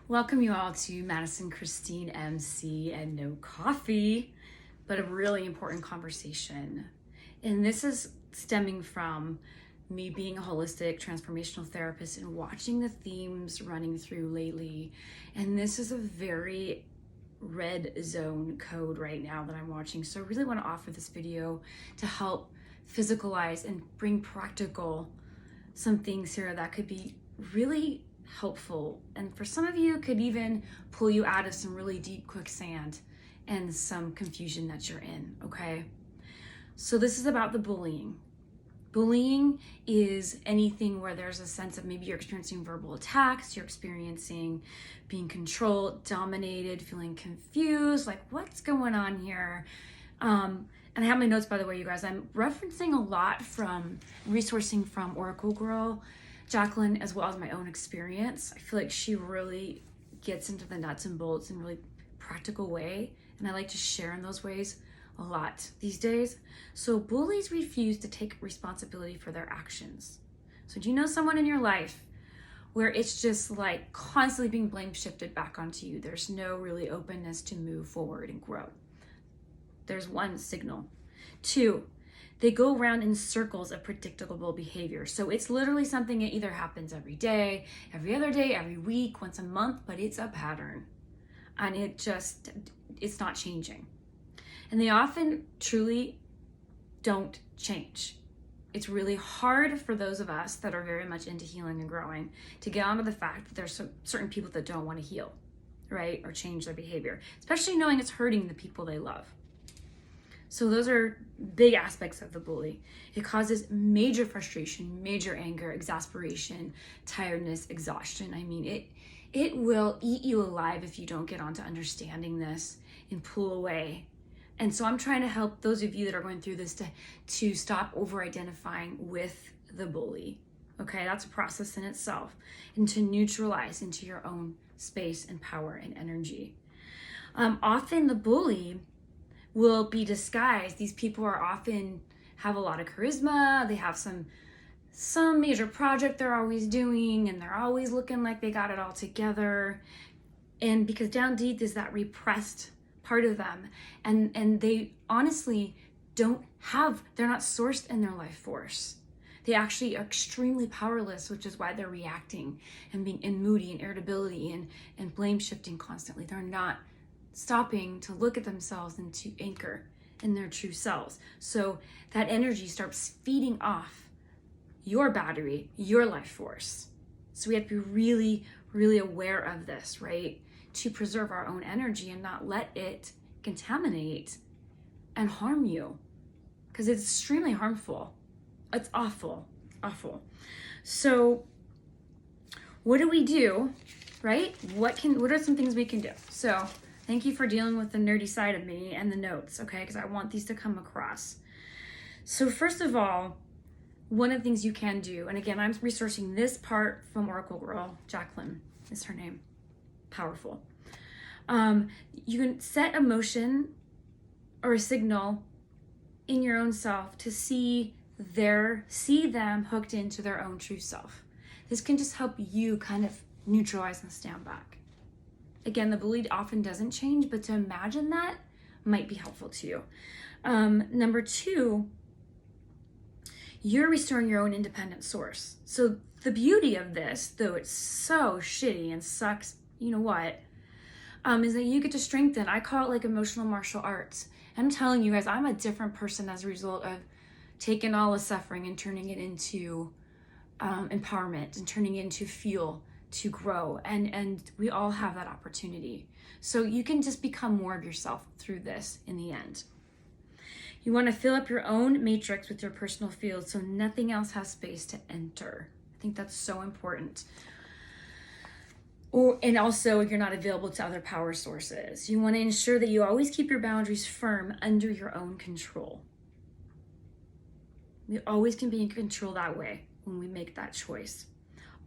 Welcome you all to Madison, Christine, MC, and no coffee, but a really important conversation. And this is stemming from me being a holistic transformational therapist and watching the themes running through lately. And this is a very red zone code right now that I'm watching. So I really want to offer this video to help physicalize and bring practical some things here that could be really helpful, and for some of you could even pull you out of some really deep quicksand and some confusion that you're in. Okay, so this is about the bullying is anything where there's a sense of maybe you're experiencing verbal attacks, you're experiencing being controlled, dominated, feeling confused, like what's going on here. And I have my notes, by the way, you guys. I'm referencing a lot from resourcing from Oracle Girl Jacqueline, as well as my own experience. I feel like she really gets into the nuts and bolts in a really practical way, and I like to share in those ways a lot these days. So bullies refuse to take responsibility for their actions. So do you know someone in your life where it's just like constantly being blame shifted back onto you? There's no really openness to move forward and grow. There's one signal. Two, they go around in circles of predictable behavior. So it's literally something that either happens every day, every other day, every week, once a month, but it's a pattern. And it's not changing. And they often truly don't change. It's really hard for those of us that are very much into healing and growing to get onto the fact that there's some certain people that don't want to heal, right? Or change their behavior, especially knowing it's hurting the people they love. So those are big aspects of the bully. It causes major frustration, major anger, exasperation, tiredness, exhaustion. I mean, it will eat you alive if you don't get onto understanding this and pull away. And so I'm trying to help those of you that are going through this to stop over-identifying with the bully. Okay, that's a process in itself. And to neutralize into your own space and power and energy. Often the bully will be disguised. These people are often have a lot of charisma. They have some major project they're always doing, and they're always looking like they got it all together. And because down deep is that repressed part of them, and they honestly they're not sourced in their life force. They actually are extremely powerless, which is why they're reacting and being moody and irritability and blame shifting constantly. They're not stopping to look at themselves and to anchor in their true selves. So that energy starts feeding off your battery, your life force. So we have to be really, really aware of this, right? To preserve our own energy and not let it contaminate and harm you, because it's extremely harmful. It's awful. So what do we do, right? What are some things we can do? So thank you for dealing with the nerdy side of me and the notes, okay? Because I want these to come across. So first of all, one of the things you can do, and again, I'm resourcing this part from Oracle Girl, Jacqueline is her name, powerful. You can set a motion or a signal in your own self to see them hooked into their own true self. This can just help you kind of neutralize and stand back. Again, the bully often doesn't change, but to imagine that might be helpful to you. Number two, you're restoring your own independent source. So the beauty of this, though it's so shitty and sucks, you know what, is that you get to strengthen. I call it like emotional martial arts. I'm telling you guys, I'm a different person as a result of taking all the suffering and turning it into empowerment and turning it into fuel to grow, and we all have that opportunity. So you can just become more of yourself through this in the end. You want to fill up your own matrix with your personal field so nothing else has space to enter. I think that's so important. And also, you're not available to other power sources. You want to ensure that you always keep your boundaries firm under your own control. We always can be in control that way when we make that choice.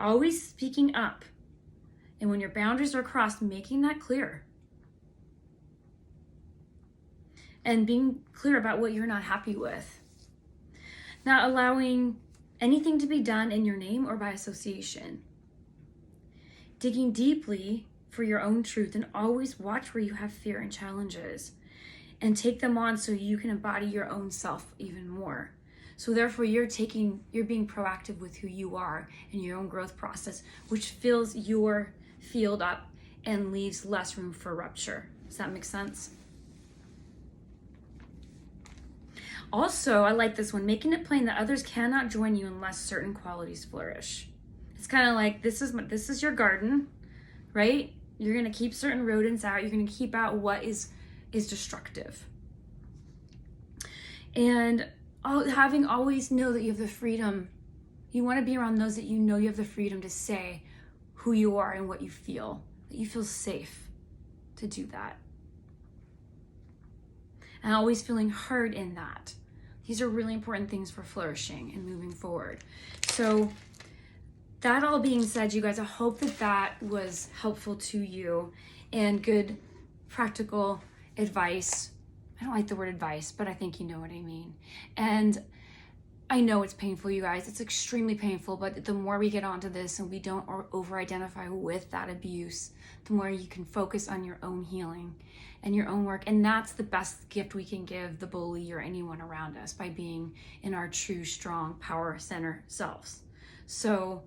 Always speaking up. And when your boundaries are crossed, making that clear. And being clear about what you're not happy with. Not allowing anything to be done in your name or by association. Digging deeply for your own truth, and always watch where you have fear and challenges and take them on so you can embody your own self even more. So therefore you're being proactive with who you are in your own growth process, which fills your field up and leaves less room for rupture. Does that make sense? Also, I like this one, making it plain that others cannot join you unless certain qualities flourish. It's kind of like, this is your garden, right? You're going to keep certain rodents out. You're going to keep out what is destructive. And having always know that you have the freedom. You want to be around those that you know you have the freedom to say who you are and what you feel. That you feel safe to do that. And always feeling heard in that. These are really important things for flourishing and moving forward. So that all being said, you guys, I hope that was helpful to you and good practical advice. I don't like the word advice, but I think you know what I mean. And I know it's painful, you guys. It's extremely painful, but the more we get onto this and we don't over-identify with that abuse, the more you can focus on your own healing and your own work. And that's the best gift we can give the bully or anyone around us, by being in our true, strong, power center selves. So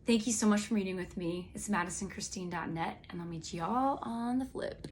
thank you so much for meeting with me. It's MadisonChristine.net, and I'll meet y'all on the flip.